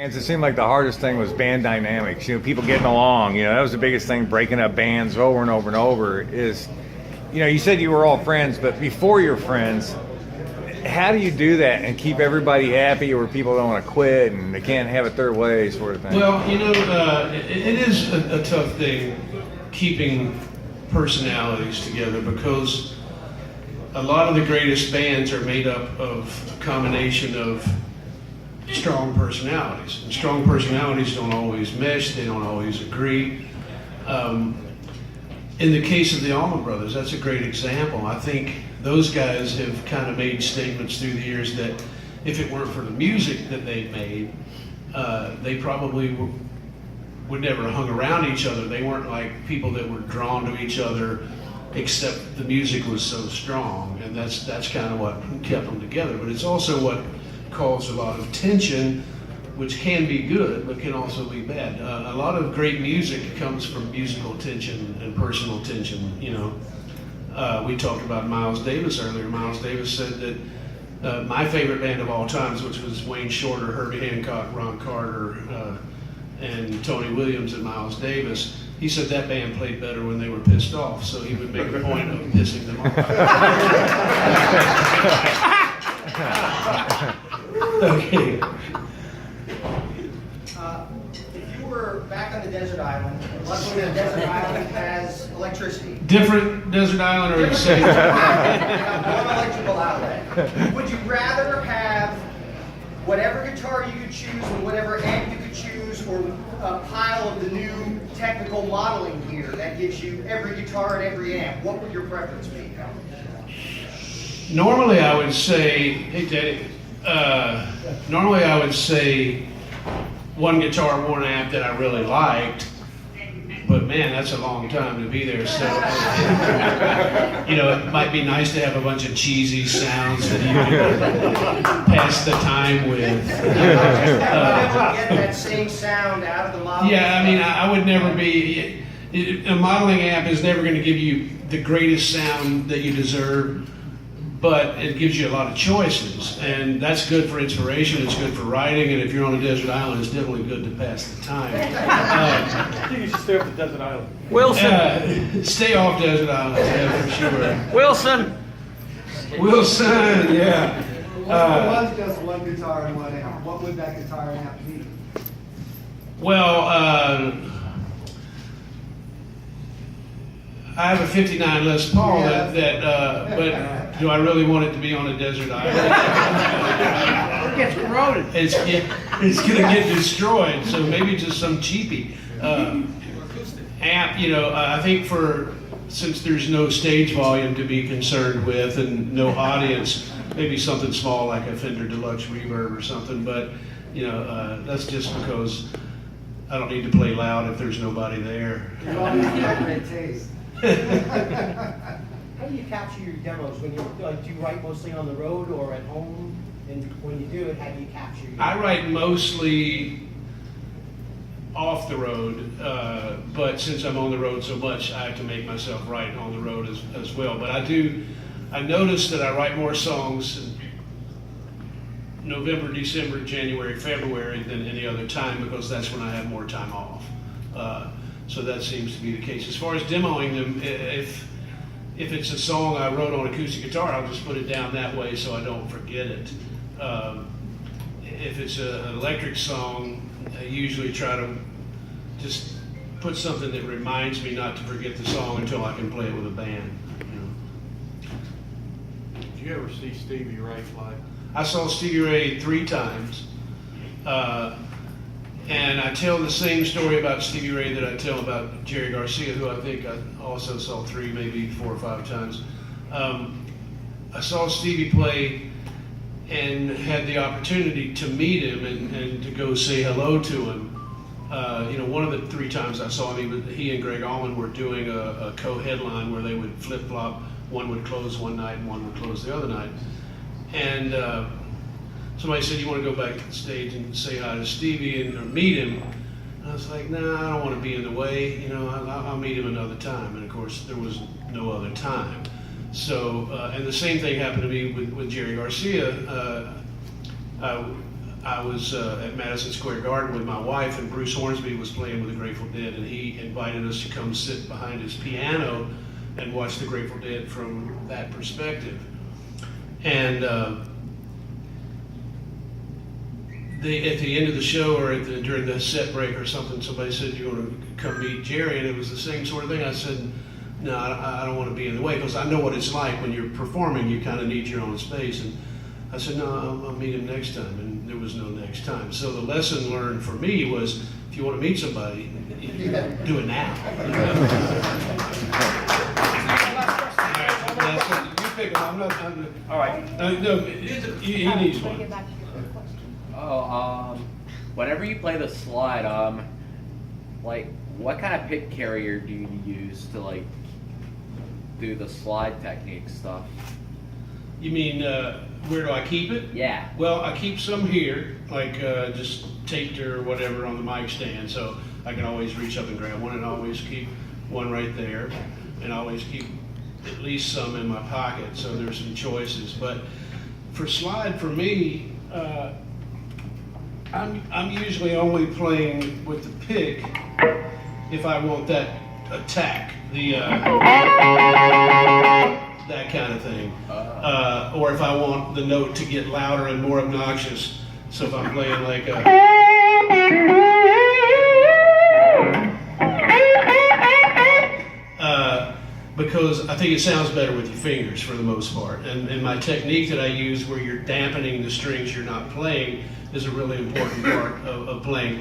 It seemed like the hardest thing was band dynamics. People getting along. That was the biggest thing. Breaking up bands over and over and over is, you said you were all friends, but before you're friends, how do you do that and keep everybody happy, where people don't want to quit and they can't have it their way, sort of thing? Well, it is a tough thing keeping personalities together, because a lot of the greatest bands are made up of a combination of strong personalities. And strong personalities don't always mesh, they don't always agree. In the case of the Allman Brothers, that's a great example. I think those guys have kind of made statements through the years that if it weren't for the music that they made, they probably would never have hung around each other. They weren't like people that were drawn to each other, except the music was so strong, and that's kind of what kept them together. But it's also what caused a lot of tension, which can be good, but can also be bad. A lot of great music comes from musical tension and personal tension. We talked about Miles Davis earlier. Miles Davis said that my favorite band of all times, which was Wayne Shorter, Herbie Hancock, Ron Carter, and Tony Williams and Miles Davis, he said that band played better when they were pissed off, so he would make a point of pissing them off. Okay. If you were back on the desert island, luckily the desert island has electricity. Different desert island, or the same? One electrical outlet. Would you rather have whatever guitar you could choose and whatever amp you could choose, or a pile of the new technical modeling gear that gives you every guitar and every amp? What would your preference be? Normally I would say, hey Teddy, normally I would say one guitar, one amp that I really liked, but man, that's a long time to be there. So, it might be nice to have a bunch of cheesy sounds that you can pass the time with. Get that same sound out of the model. Yeah, I would never be, a modeling amp is never going to give you the greatest sound that you deserve, but it gives you a lot of choices, and that's good for inspiration, it's good for writing, and if you're on a desert island, it's definitely good to pass the time. I think you should stay off the desert island. Wilson. Stay off desert islands, yeah, for sure. Wilson. Wilson, yeah. What if it was just one guitar and one amp? What would that guitar and amp be? Well, I have a 59 Les Paul but do I really want it to be on a desert island? It gets corroded. It's going to get destroyed, so maybe just some cheapie. Amp, I think since there's no stage volume to be concerned with and no audience, maybe something small like a Fender Deluxe Reverb or something, but that's just because I don't need to play loud if there's nobody there. There's always great taste. How do you capture your demos? When you do you write mostly on the road or at home? And when you do it, how do you capture your I write mostly off the road, but since I'm on the road so much, I have to make myself write on the road as well. But I notice that I write more songs in November, December, January, February than any other time, because that's when I have more time off. So that seems to be the case. As far as demoing them, if it's a song I wrote on acoustic guitar, I'll just put it down that way so I don't forget it. If it's an electric song, I usually try to just put something that reminds me not to forget the song until I can play it with a band. Did you ever see Stevie Ray live? I saw Stevie Ray 3 times. And I tell the same story about Stevie Ray that I tell about Jerry Garcia, who I think I also saw 3, maybe 4 or 5 times. I saw Stevie play and had the opportunity to meet him and to go say hello to him. One of the 3 times I saw him, he and Greg Allman were doing a co-headline where they would flip-flop. One would close one night and one would close the other night. And somebody said, you want to go back to the stage and say hi to Stevie or meet him? And I was like, nah, I don't want to be in the way. I'll meet him another time. And of course, there was no other time. So, and the same thing happened to me with Jerry Garcia. I was at Madison Square Garden with my wife, and Bruce Hornsby was playing with the Grateful Dead, and he invited us to come sit behind his piano and watch the Grateful Dead from that perspective. And at the end of the show, or during the set break or something, somebody said, "You want to come meet Jerry?" And it was the same sort of thing. I said, "No, I don't want to be in the way," because I know what it's like when you're performing. You kind of need your own space. And I said, "No, I'll meet him next time." And there was no next time. So the lesson learned for me was, if you want to meet somebody, do it now. You pick him. I'm not. All right. No, he needs one. Oh, whenever you play the slide, like, what kind of pick carrier do you use to, like, do the slide technique stuff? You mean, where do I keep it? Yeah. Well, I keep some here, like just taped or whatever on the mic stand, so I can always reach up and grab one, and I always keep one right there, and I always keep at least some in my pocket, so there's some choices. But for slide, for me, I'm usually only playing with the pick if I want that attack, that kind of thing, or if I want the note to get louder and more obnoxious. So if I'm playing like a because I think it sounds better with your fingers for the most part. And my technique that I use, where you're dampening the strings you're not playing, is a really important part of playing.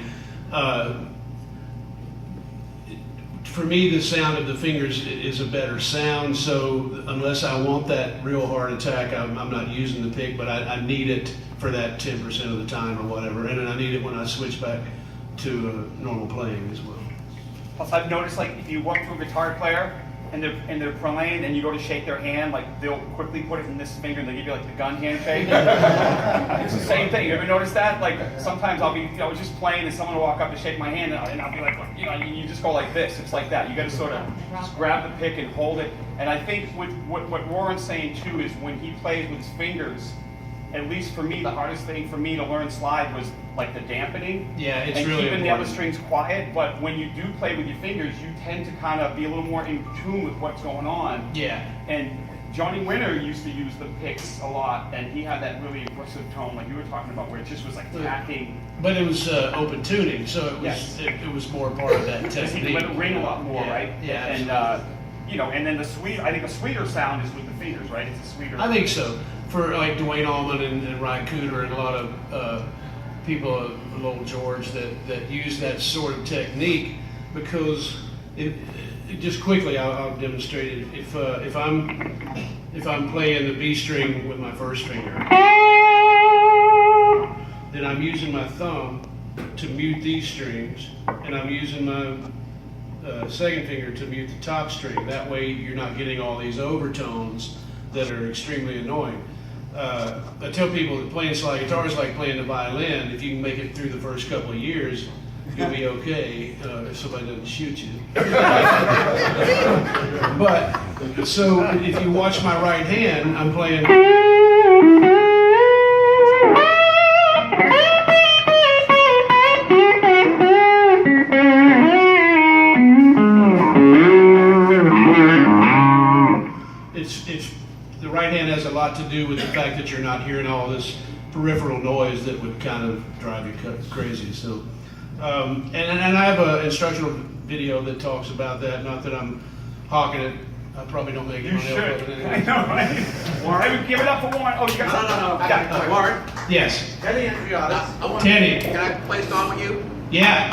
For me, the sound of the fingers is a better sound, so unless I want that real hard attack, I'm not using the pick, but I need it for that 10% of the time or whatever, and then I need it when I switch back to normal playing as well. Plus, I've noticed, like, if you walk to a guitar player and they're playing and you go to shake their hand, like, they'll quickly put it in this finger and they give you like the gun handshake. It's the same thing. You ever notice that? Like, sometimes I was just playing and someone will walk up to shake my hand and I'll be like, you know, you just go like this. It's like that. You got to sort of just grab the pick and hold it. And I think what Warren's saying too is when he plays with his fingers, at least for me, the hardest thing for me to learn slide was like the dampening. Yeah, it's and really keeping the other important. strings quiet. But when you do play with your fingers, you tend to kind of be a little more in tune with what's going on. Yeah. And Johnny Winter used to use the picks a lot, and he had that really aggressive tone, like you were talking about, where it just was like tacking. But it was open tuning, so it was Yes. it was more part of that Because he technique. let it ring a lot more, Yeah, right? yeah, And absolutely. you know, and then I think a sweeter sound is with the fingers, right? It's a sweeter. I think so. For like Dwayne Allman and Ryan Cooter and a lot of people, Lowell George, that use that sort of technique, because just quickly I'll demonstrate it. If I'm playing the B string with my first finger, then I'm using my thumb to mute these strings, and I'm using my second finger to mute the top string. That way you're not getting all these overtones that are extremely annoying. I tell people that playing slide guitar is like playing the violin. If you can make it through the first couple of years, you'll be okay if somebody doesn't shoot you. But, so if you watch my right hand, I'm playing. It's the right hand has a lot to do with the fact that you're not hearing all this peripheral noise that would kind of drive you crazy. So, and I have an instructional video that talks about that. Not that I'm hawking it. I probably don't make it. You should. I know, right? Warren, give it up for Warren. Oh, you got No. Got it. Warren, Yes. Teddy Andriotis. Teddy. Can I play a song with you? Yeah.